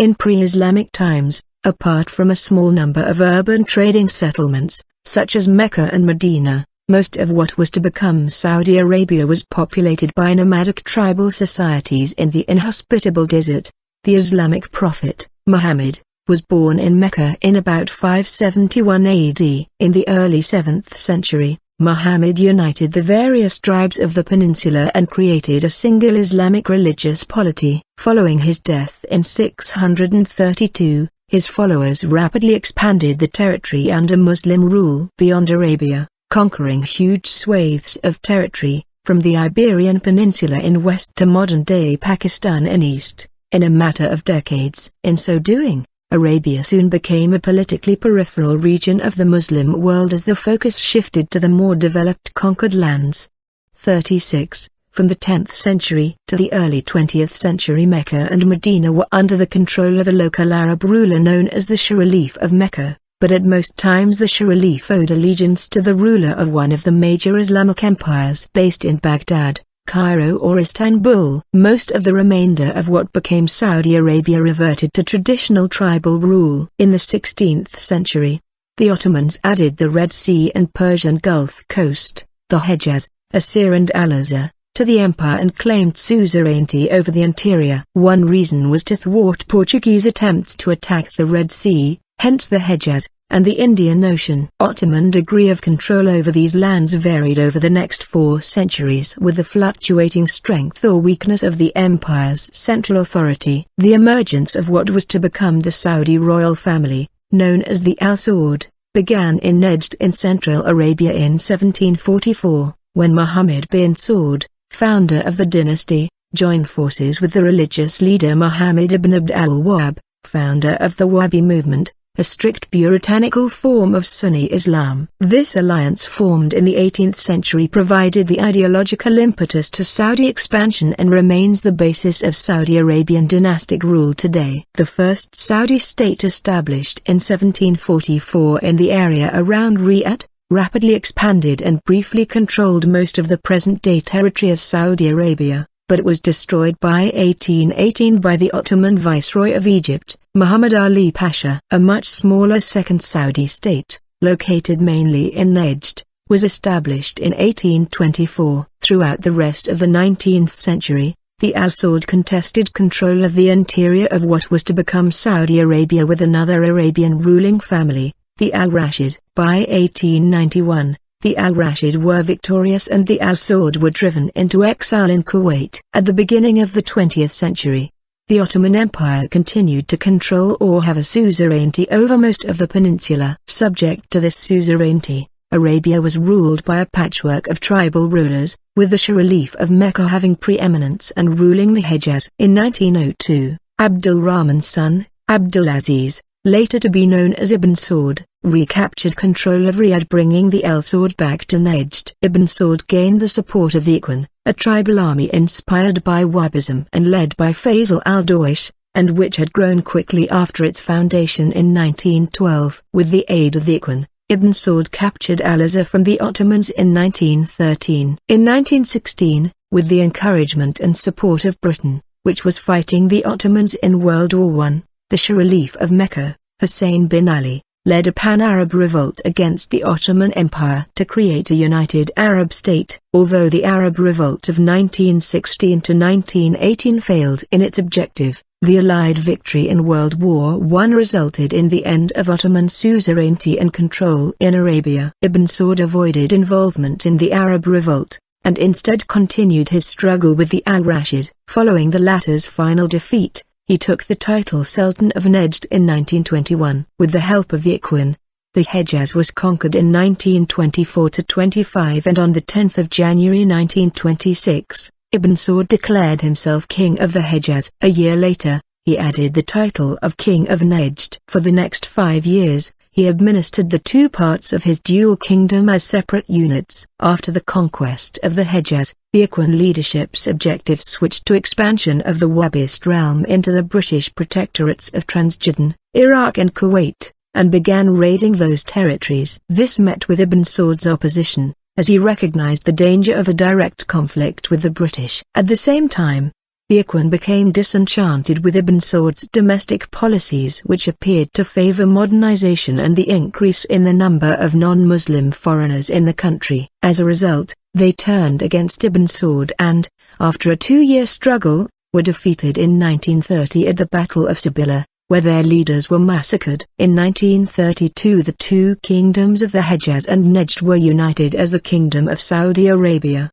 In pre-Islamic times, apart from a small number of urban trading settlements, such as Mecca and Medina, most of what was to become Saudi Arabia was populated by nomadic tribal societies in the inhospitable desert. The Islamic prophet, Muhammad, was born in Mecca in about 571 AD. In the early 7th century, Muhammad united the various tribes of the peninsula and created a single Islamic religious polity. Following his death in 632, his followers rapidly expanded the territory under Muslim rule beyond Arabia, conquering huge swathes of territory, from the Iberian Peninsula in west to modern-day Pakistan in east, in a matter of decades. In so doing, Arabia soon became a politically peripheral region of the Muslim world as the focus shifted to the more developed conquered lands. 36. From the 10th century to the early 20th century, Mecca and Medina were under the control of a local Arab ruler known as the Sharif of Mecca, but at most times the Sharif owed allegiance to the ruler of one of the major Islamic empires based in Baghdad, Cairo or Istanbul. Most of the remainder of what became Saudi Arabia reverted to traditional tribal rule. In the 16th century, the Ottomans added the Red Sea and Persian Gulf coast, the Hejaz, Asir and Al-Azhar, to the empire and claimed suzerainty over the interior. One reason was to thwart Portuguese attempts to attack the Red Sea, hence the Hejaz, and the Indian Ocean. Ottoman degree of control over these lands varied over the next 4 centuries with the fluctuating strength or weakness of the empire's central authority. The emergence of what was to become the Saudi royal family, known as the Al Saud, began in Najd in Central Arabia in 1744, when Muhammad bin Saud, founder of the dynasty, joined forces with the religious leader Muhammad ibn Abd al-Wahhab, founder of the Wahhabi movement, a strict puritanical form of Sunni Islam. This alliance formed in the 18th century provided the ideological impetus to Saudi expansion and remains the basis of Saudi Arabian dynastic rule today. The first Saudi state established in 1744 in the area around Riyadh, rapidly expanded and briefly controlled most of the present-day territory of Saudi Arabia, but it was destroyed by 1818 by the Ottoman Viceroy of Egypt, Muhammad Ali Pasha. A much smaller second Saudi state, located mainly in Najd, was established in 1824. Throughout the rest of the 19th century, the Al Saud contested control of the interior of what was to become Saudi Arabia with another Arabian ruling family, the Al Rashid. By 1891, the Al Rashid were victorious and the Al Saud were driven into exile in Kuwait. At the beginning of the 20th century, the Ottoman Empire continued to control or have a suzerainty over most of the peninsula. Subject to this suzerainty, Arabia was ruled by a patchwork of tribal rulers, with the Sharif of Mecca having preeminence and ruling the Hejaz. In 1902, Abdul Rahman's son, Abdul Aziz, later to be known as Ibn Saud, recaptured control of Riyadh, bringing the Al Saud back to Najd. Ibn Saud gained the support of the Ikhwan, a tribal army inspired by Wahhabism and led by Faisal al-Dawish, and which had grown quickly after its foundation in 1912. With the aid of the Ikhwan, Ibn Saud captured Al-Azhar from the Ottomans in 1913. In 1916, with the encouragement and support of Britain, which was fighting the Ottomans in World War I, the Sharif of Mecca, Hussein bin Ali, led a pan-Arab revolt against the Ottoman Empire to create a united Arab state. Although the Arab revolt of 1916 to 1918 failed in its objective, the Allied victory in World War I resulted in the end of Ottoman suzerainty and control in Arabia. Ibn Saud avoided involvement in the Arab revolt, and instead continued his struggle with the Al-Rashid. Following the latter's final defeat, he took the title Sultan of Najd in 1921. With the help of the Ikhwan, the Hejaz was conquered in 1924-25, and on the 10th of January 1926, Ibn Saud declared himself king of the Hejaz. A year later, he added the title of king of Najd. For the next 5 years, he administered the two parts of his dual kingdom as separate units. After the conquest of the Hejaz, the Ikhwan leadership's objectives switched to expansion of the Wahhabist realm into the British protectorates of Transjordan, Iraq and Kuwait, and began raiding those territories. This met with Ibn Saud's opposition, as he recognized the danger of a direct conflict with the British. At the same time, the Ikhwan became disenchanted with Ibn Saud's domestic policies, which appeared to favor modernization and the increase in the number of non-Muslim foreigners in the country. As a result, they turned against Ibn Saud and, after a 2-year struggle, were defeated in 1930 at the Battle of Sibilla, where their leaders were massacred. In 1932 the two kingdoms of the Hejaz and Najd were united as the Kingdom of Saudi Arabia.